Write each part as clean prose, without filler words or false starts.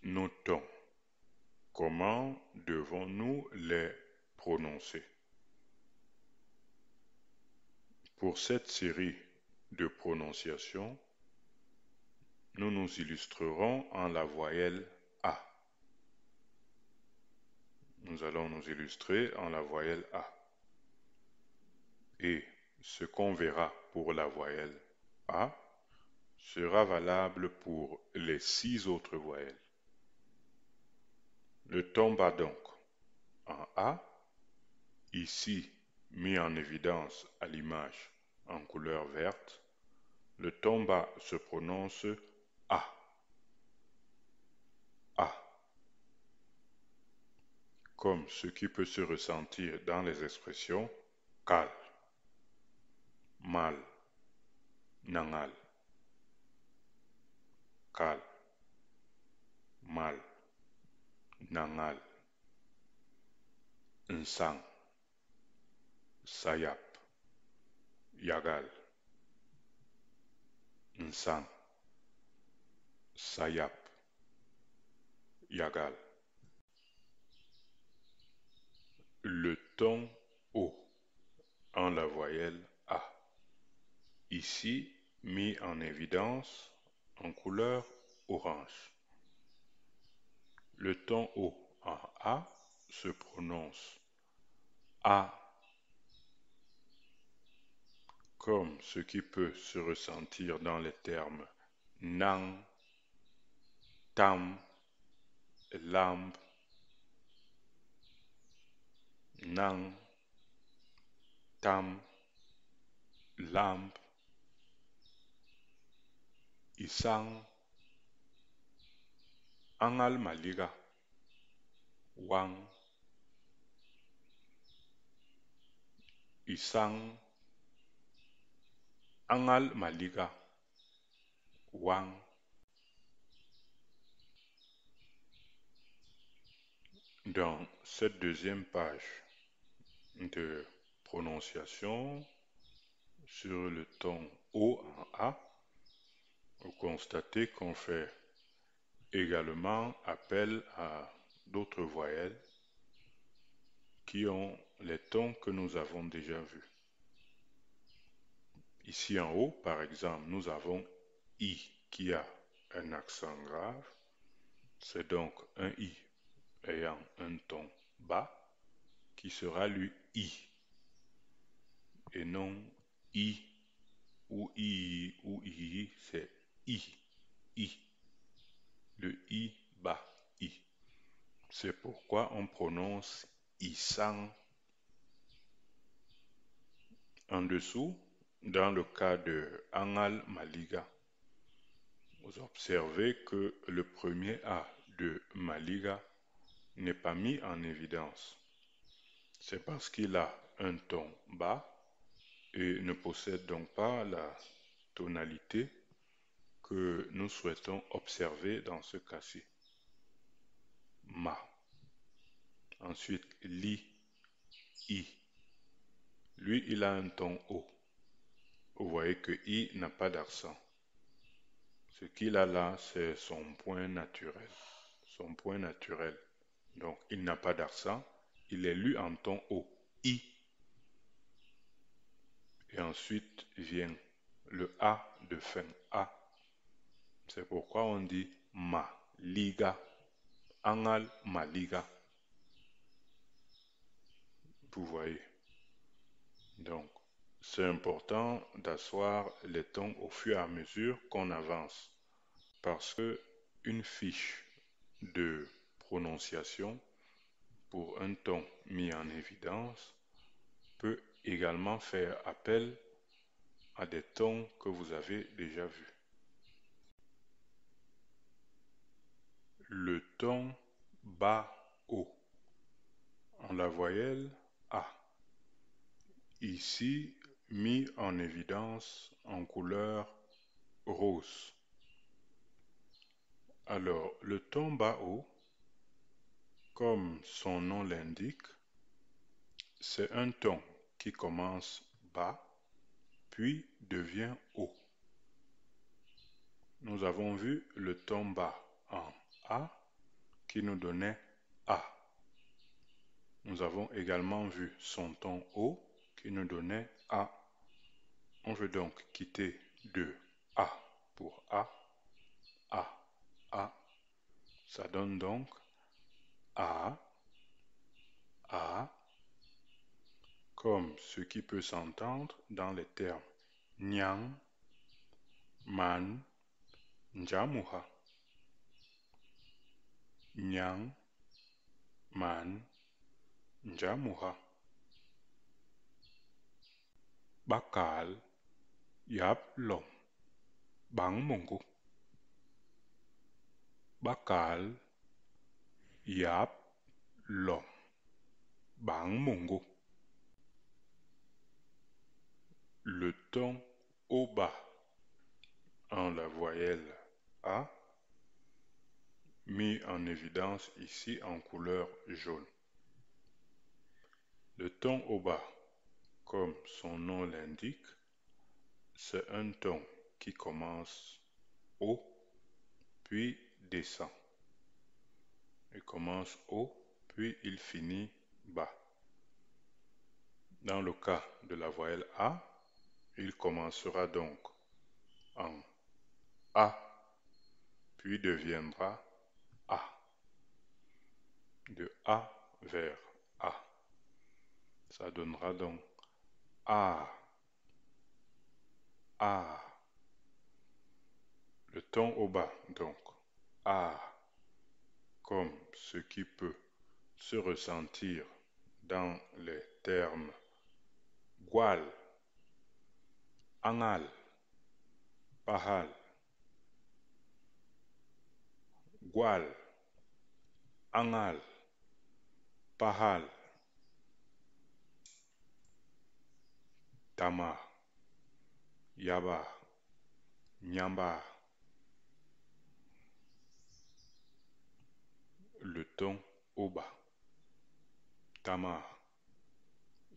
nos tons. Comment devons-nous les prononcer? Pour cette série de prononciations, nous nous illustrerons en la voyelle A. Nous allons nous illustrer en la voyelle A. Et ce qu'on verra pour la voyelle A sera valable pour les 6 autres voyelles. Le ton bas donc en A, ici mis en évidence à l'image en couleur verte. Le ton bas se prononce A. A. Comme ce qui peut se ressentir dans les expressions cal, mal, nangal, cal, mal, nangal, nsang, sayap, yagal, nsang, sayap, yagal. Le ton O en la voyelle A, ici mis en évidence en couleur orange. Le ton O en A se prononce A, comme ce qui peut se ressentir dans les termes nang, tam, lamb, nang, tam, lamb, isang, angal maliga, wang, isang, angal maliga, wang. Dans cette deuxième page de prononciation sur le ton O en A, vous constatez qu'on fait également appel à d'autres voyelles qui ont les tons que nous avons déjà vus. Ici en haut, par exemple, nous avons I qui a un accent grave. C'est donc un I ayant un ton bas qui sera lui I et non I ou I, c'est I, I, le I bas, I. C'est pourquoi on prononce Isang. En dessous, dans le cas de Angal Maliga, vous observez que le premier A de Maliga n'est pas mis en évidence. C'est parce qu'il a un ton bas et ne possède donc pas la tonalité que nous souhaitons observer dans ce cas-ci. Ma. Ensuite, li, i. Lui, il a un ton haut. Vous voyez que i n'a pas d'accent. Ce qu'il a là, c'est son point naturel. Son point naturel. Donc, il n'a pas d'accent. Il est lu en ton haut. I. Et ensuite vient le A de fin A. C'est pourquoi on dit ma liga. Angal ma liga. Vous voyez. Donc, c'est important d'asseoir les tons au fur et à mesure qu'on avance. Parce que une fiche de prononciation pour un ton mis en évidence peut également faire appel à des tons que vous avez déjà vus. Le ton bas haut en la voyelle A, ici mis en évidence en couleur rose. Alors, le ton bas haut, comme son nom l'indique, c'est un ton qui commence bas, puis devient haut. Nous avons vu le ton bas en A qui nous donnait A. Nous avons également vu son ton O qui nous donnait A. On veut donc quitter de A pour A, A. Ça donne donc A, comme ce qui peut s'entendre dans les termes Nyang, Man, Njamuha. Nyang, Man, Njamuha. Bakal, Yap Lom, Bang Mungu. Bakal, Yap Lom, Bang Mungu. Le ton au bas en la voyelle A, mis en évidence ici en couleur jaune. Le ton au bas, comme son nom l'indique, c'est un ton qui commence haut, puis descend. Il commence haut, puis il finit bas. Dans le cas de la voyelle A, il commencera donc en A, puis deviendra A. De A vers A. Ça donnera donc A. A. Le ton au bas, donc A, comme ce qui peut se ressentir dans les termes Gwal, Angal, Pahal. Gwal, Angal, Pahal, Tama, Yaba, Nyamba. Le ton au bas. Tama,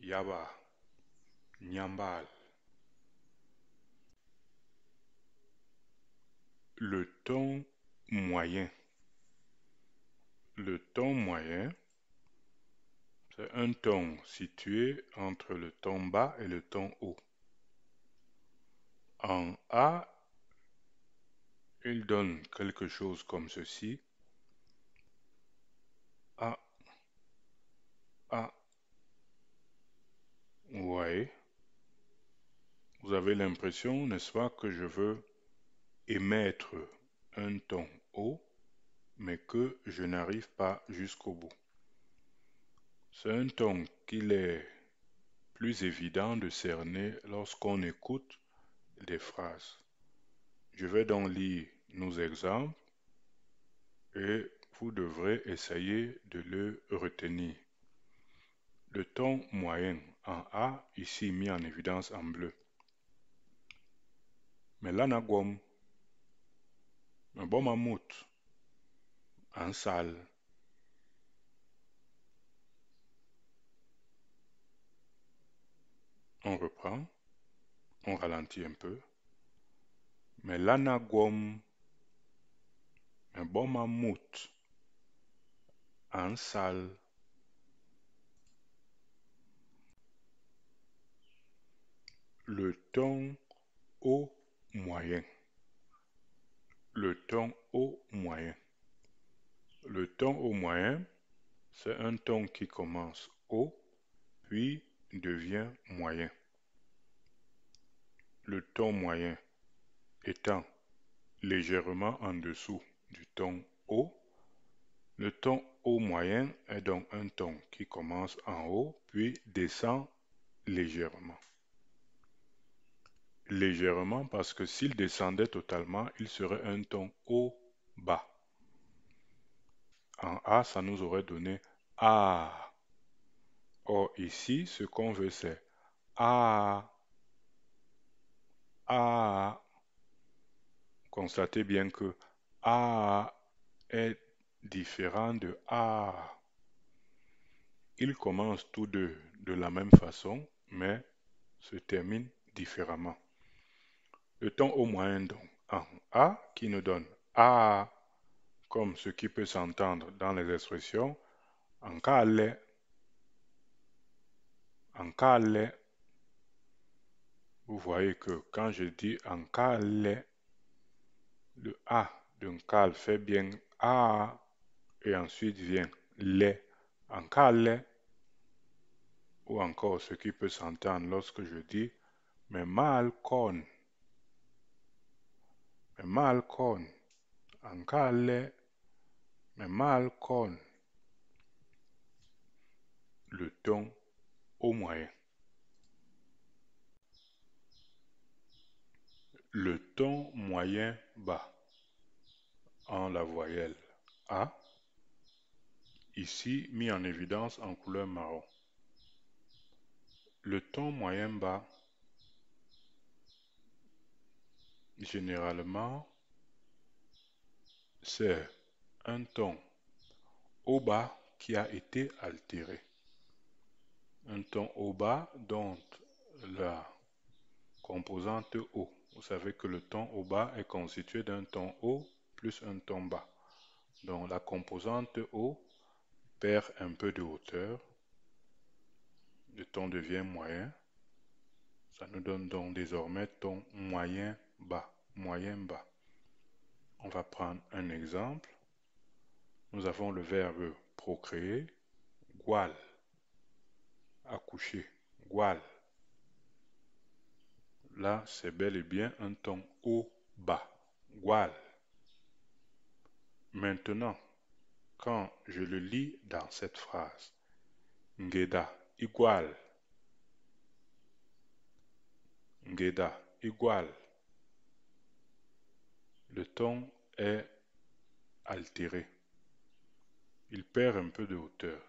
Yaba, Nyambal. Le ton moyen. Le ton moyen, c'est un ton situé entre le ton bas et le ton haut. En A, il donne quelque chose comme ceci. A, A. Ouais. Vous avez l'impression, n'est-ce pas, que je veux émettre un ton haut, mais que je n'arrive pas jusqu'au bout. C'est un ton qu'il est plus évident de cerner lorsqu'on écoute des phrases. Je vais donc lire nos exemples et vous devrez essayer de le retenir. Le ton moyen en A, ici mis en évidence en bleu. Melanagwom, un bon mammouth, en salle. On reprend, on ralentit un peu. Melanagwom, un bon mammouth, en salle. Le ton haut moyen. Le ton haut moyen. Le ton haut moyen, c'est un ton qui commence haut, puis devient moyen. Le ton moyen étant légèrement en dessous du ton haut. Le ton haut moyen est donc un ton qui commence en haut, puis descend légèrement. Légèrement parce que s'il descendait totalement, il serait un ton haut bas. En A, ça nous aurait donné A. Or ici, ce qu'on veut c'est A. A. Constatez bien que A est différent de A. Ils commencent tous deux de la même façon, mais se terminent différemment. Le ton au moyen donc en A qui nous donne A comme ce qui peut s'entendre dans les expressions ankale, ankale. Vous voyez que quand je dis ankale, le A d'Ankal fait bien A et ensuite vient les, ankale, ou encore ce qui peut s'entendre lorsque je dis mais mal con, ankale, mais mal con, le ton au moyen. Le ton moyen bas en la voyelle A, ici mis en évidence en couleur marron. Le ton moyen bas, généralement, c'est un ton au bas qui a été altéré. Un ton au bas dont la composante haut. Vous savez que le ton au bas est constitué d'un ton haut plus un ton bas. Donc la composante haut perd un peu de hauteur. Le ton devient moyen. Ça nous donne donc désormais ton moyen bas. Moyen bas. On va prendre un exemple. Nous avons le verbe procréer, gwal, accoucher, gwal. Là, c'est bel et bien un ton haut-bas, gwal. Maintenant, quand je le lis dans cette phrase, ngeda, igual, ngeda, igual, le ton est altéré. Il perd un peu de hauteur.